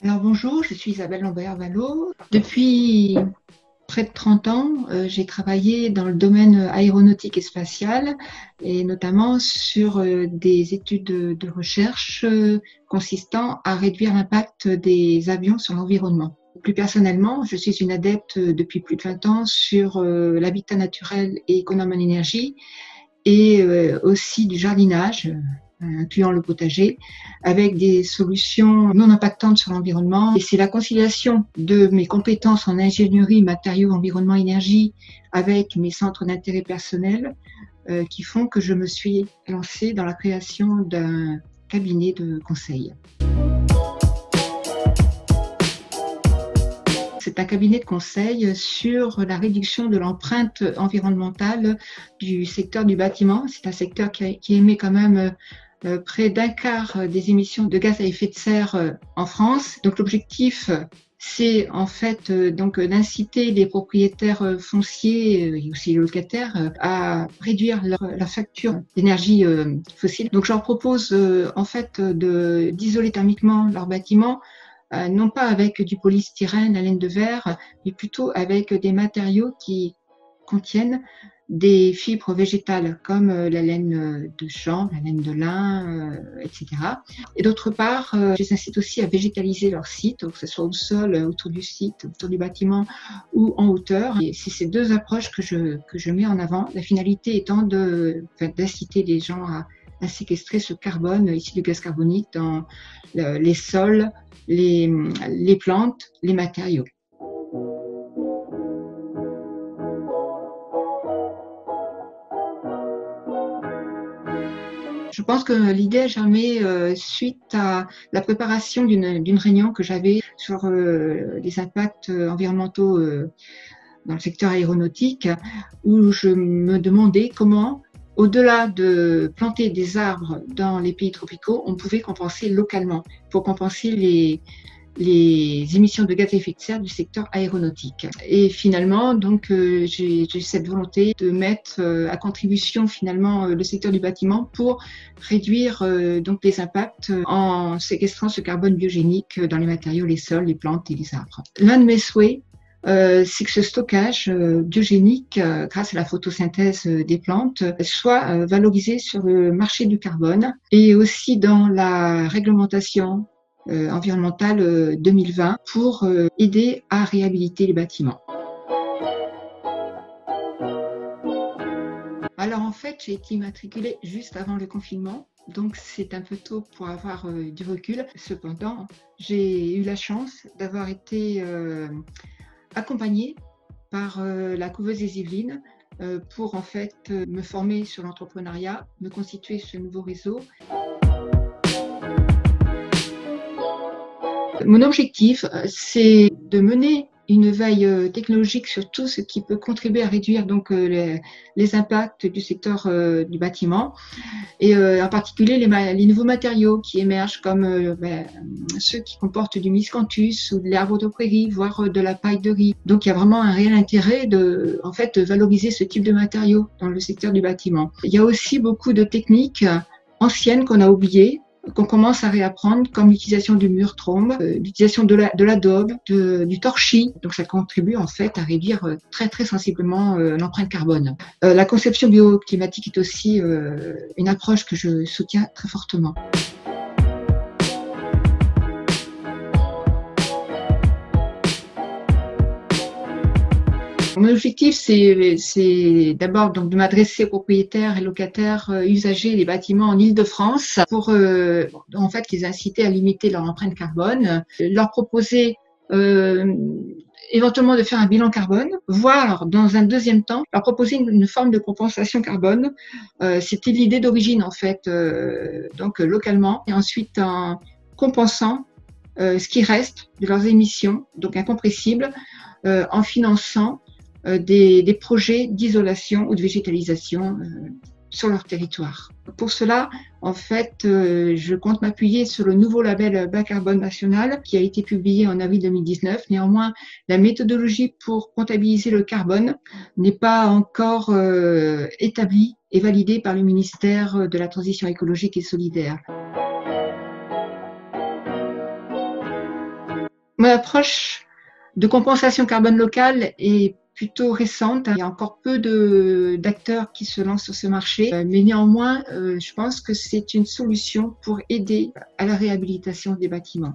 Alors bonjour, je suis Isabelle Lambert-Vallot. Depuis près de 30 ans, j'ai travaillé dans le domaine aéronautique et spatial et notamment sur des études de recherche consistant à réduire l'impact des avions sur l'environnement. Plus personnellement, je suis une adepte depuis plus de 20 ans sur l'habitat naturel et économe en énergie et aussi du jardinage, incluant le potager, avec des solutions non impactantes sur l'environnement. Et c'est la conciliation de mes compétences en ingénierie, matériaux, environnement, énergie, avec mes centres d'intérêt personnel qui font que je me suis lancée dans la création d'un cabinet de conseil. C'est un cabinet de conseil sur la réduction de l'empreinte environnementale du secteur du bâtiment. C'est un secteur qui émet quand même près d'un quart des émissions de gaz à effet de serre en France. Donc l'objectif, c'est en fait donc d'inciter les propriétaires fonciers et aussi les locataires à réduire leur facture d'énergie fossile. Donc je leur propose en fait d'isoler thermiquement leur bâtiment, non pas avec du polystyrène, la laine de verre, mais plutôt avec des matériaux qui contiennent des fibres végétales comme la laine de chanvre, la laine de lin, etc. Et d'autre part, je les incite aussi à végétaliser leur site, que ce soit au sol, autour du site, autour du bâtiment ou en hauteur. Et c'est ces deux approches que je mets en avant. La finalité étant d'inciter les gens à séquestrer ce carbone, ici le gaz carbonique, dans les sols, les plantes, les matériaux. Je pense que l'idée a germé suite à la préparation d'une réunion que j'avais sur les impacts environnementaux dans le secteur aéronautique, où je me demandais comment, au-delà de planter des arbres dans les pays tropicaux, on pouvait compenser localement pour compenser les émissions de gaz à effet de serre du secteur aéronautique. Et finalement, donc, j'ai cette volonté de mettre à contribution finalement le secteur du bâtiment pour réduire donc les impacts en séquestrant ce carbone biogénique dans les matériaux, les sols, les plantes et les arbres. L'un de mes souhaits, c'est que ce stockage biogénique, grâce à la photosynthèse des plantes, soit valorisé sur le marché du carbone et aussi dans la réglementation environnementale 2020 pour aider à réhabiliter les bâtiments. Alors en fait, j'ai été immatriculée juste avant le confinement, donc c'est un peu tôt pour avoir du recul. Cependant, j'ai eu la chance d'avoir été accompagnée par la couveuse des Yvelines pour en fait me former sur l'entrepreneuriat, me constituer ce nouveau réseau. Mon objectif, c'est de mener une veille technologique sur tout ce qui peut contribuer à réduire donc les impacts du secteur du bâtiment et en particulier les nouveaux matériaux qui émergent comme ceux qui comportent du miscanthus ou de l'arbre de prairie, voire de la paille de riz. Donc il y a vraiment un réel intérêt de valoriser ce type de matériaux dans le secteur du bâtiment. Il y a aussi beaucoup de techniques anciennes qu'on a oubliées, qu'on commence à réapprendre, comme l'utilisation du mur trombe, l'utilisation de l'adobe, du torchis. Donc ça contribue en fait à réduire très très sensiblement l'empreinte carbone. La conception bioclimatique est aussi une approche que je soutiens très fortement. Mon objectif, c'est d'abord donc de m'adresser aux propriétaires et locataires usagers des bâtiments en Île-de-France pour en fait les inciter à limiter leur empreinte carbone, leur proposer éventuellement de faire un bilan carbone, voire dans un deuxième temps leur proposer une forme de compensation carbone. C'était l'idée d'origine en fait, donc localement, et ensuite en compensant ce qui reste de leurs émissions, donc incompressibles, en finançant des projets d'isolation ou de végétalisation sur leur territoire. Pour cela, en fait, je compte m'appuyer sur le nouveau label bas carbone national qui a été publié en avril 2019. Néanmoins, la méthodologie pour comptabiliser le carbone n'est pas encore établie et validée par le ministère de la Transition écologique et solidaire. Mon approche de compensation carbone locale est plutôt récente. Il y a encore peu d'acteurs qui se lancent sur ce marché, mais néanmoins, je pense que c'est une solution pour aider à la réhabilitation des bâtiments.